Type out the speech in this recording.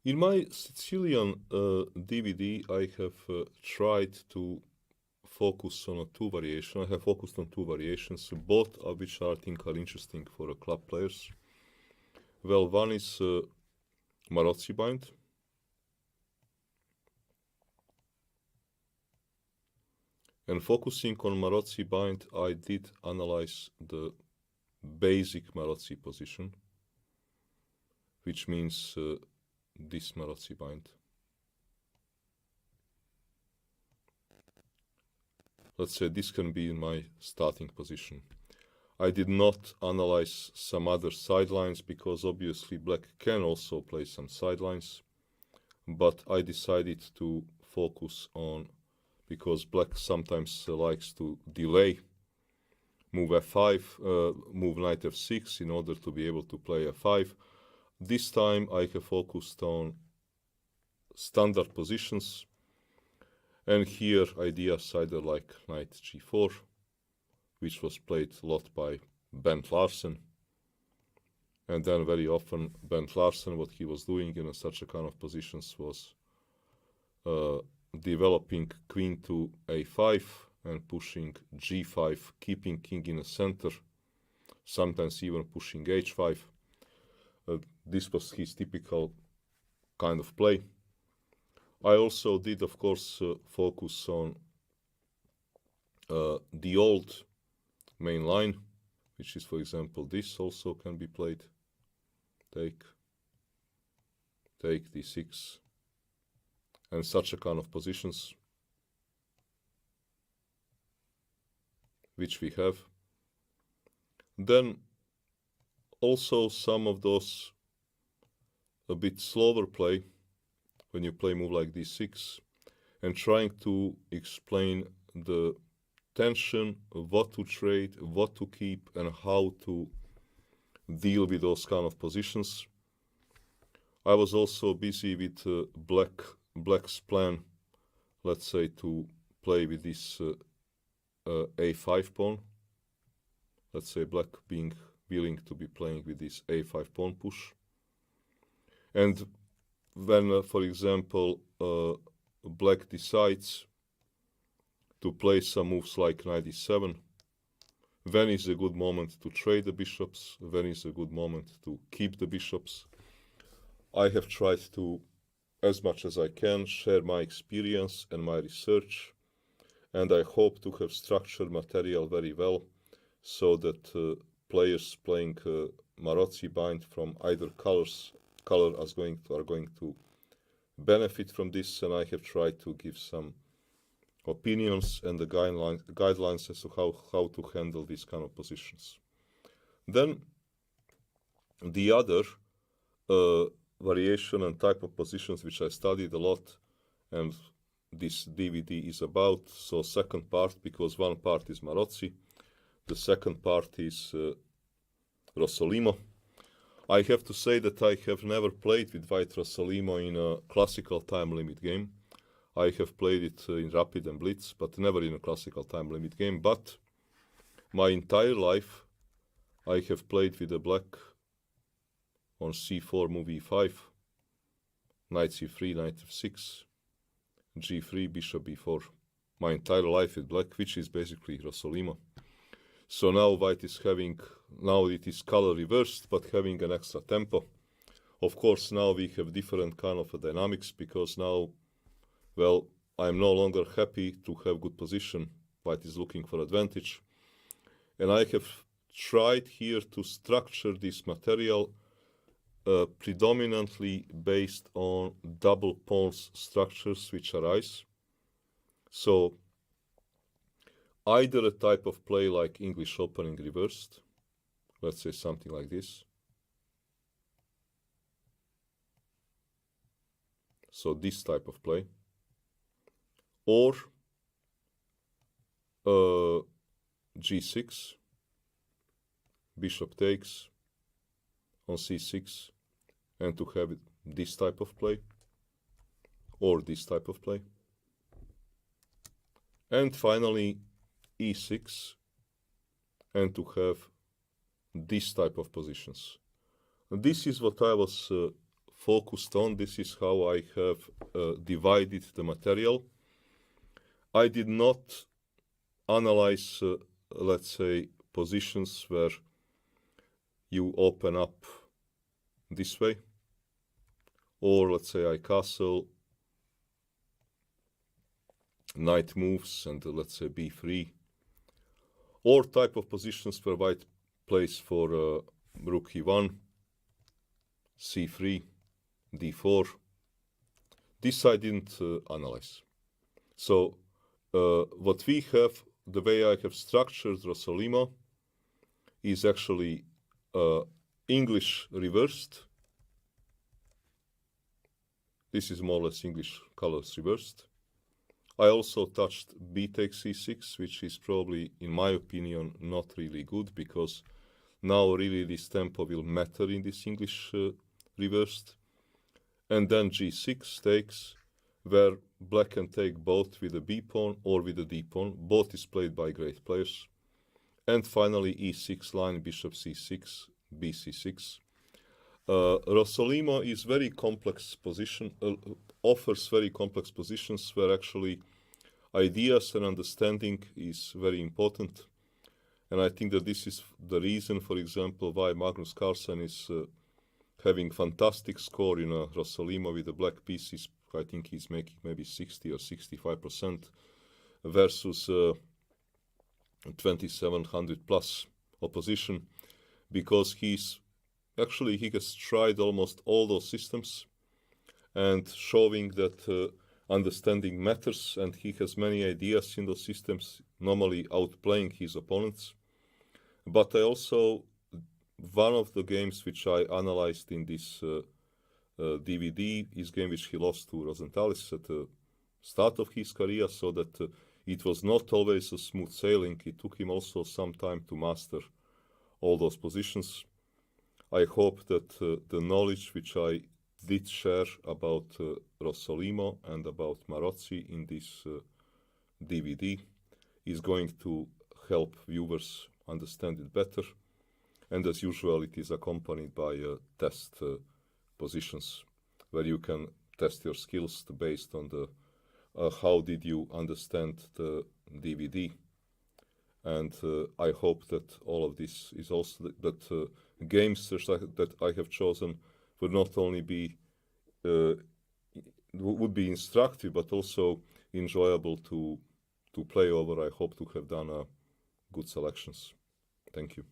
In my Sicilian DVD, I have tried to focus on two variations. I have focused on two variations, both of which I think are interesting for club players. Well, one is Marozzi bind. And focusing on Marozzi bind, I did analyze the basic Marozzi position, which means this Marozzi bind. Let's say this can be in my starting position. I did not analyze some other sidelines because obviously black can also play some sidelines, but I decided to focus on, because black sometimes likes to delay move f5, move knight f6 in order to be able to play f5. This time I have focused on standard positions, and here ideas either like knight g4, which was played a lot by Bent Larsen, and then very often Bent Larsen, what he was doing in such a kind of positions was developing queen to a5 and pushing g5, keeping king in the center, sometimes even pushing h5. This was his typical kind of play. I also did, of course, focus on the old main line, which is, for example, this also can be played. Take d6, and such a kind of positions, which we have. Then also some of those a bit slower play, when you play move like d6, and trying to explain the tension, what to trade, what to keep, and how to deal with those kind of positions. I was also busy with black's plan, let's say, to play with this a5 pawn. Let's say black being willing to be playing with this a5 pawn push. And when, for example, black decides to play some moves like knight e7, when is a good moment to trade the bishops, when is a good moment to keep the bishops. I have tried to, as much as I can, share my experience and my research, and I hope to have structured material very well so that players playing Marozzi bind from either color are going to benefit from this, and I have tried to give some opinions and the guidelines as to how to handle these kind of positions. Then the other variation and type of positions which I studied a lot, and this DVD is about, so second part, because one part is Marozzi, the second part is Rossolimo. I have to say that I have never played with white Rossolimo in a classical time limit game. I have played it in Rapid and Blitz, but never in a classical time limit game. But my entire life, I have played with the black on c4, move e5, knight c3, knight f6, g3, bishop b4. My entire life with black, which is basically Rossolimo. So now white is having, now it is color reversed, but having an extra tempo. Of course, now we have different kind of dynamics, because now, well, I'm no longer happy to have good position. White is looking for advantage. And I have tried here to structure this material predominantly based on double pawns structures which arise. So either a type of play like English opening reversed, let's say something like this. So this type of play. Or g6, bishop takes on c6, and to have this type of play, or this type of play. And finally e6, and to have this type of positions. This is what I was focused on. This is how I have divided the material. I did not analyze, let's say, positions where you open up this way, or let's say I castle, knight moves, and let's say b3, or type of positions where white plays for rook e1, c3, d4. This I didn't analyze. So what we have, the way I have structured Rossolimo, is actually English reversed. This is more or less English colors reversed. I also touched b takes c6, which is probably, in my opinion, not really good, because now really this tempo will matter in this English reversed. And then g6 takes, where black can take both with a b pawn or with a d pawn. Both is played by great players. And finally e6 line, bishop c6, bc6. Rossolimo is very complex position, offers very complex positions where actually ideas and understanding is very important. And I think that this is the reason, for example, why Magnus Carlsen is having fantastic score in Rossolimo with the black pieces. I think he's making maybe 60 or 65% versus 2700 plus opposition, because he has tried almost all those systems and showing that understanding matters, and he has many ideas in those systems, normally outplaying his opponents. But I also, one of the games which I analyzed in this DVD is game which he lost to Rosenthalis at the start of his career, so that it was not always a smooth sailing. It took him also some time to master all those positions. I hope that the knowledge which I did share about Rossolimo and about Marozzi in this DVD is going to help viewers understand it better. And as usual, it is accompanied by test positions where you can test your skills based on the how did you understand the DVD. And I hope that all of this is also that games that I have chosen would not only be would be instructive, but also enjoyable to play over. I hope to have done good selections. Thank you.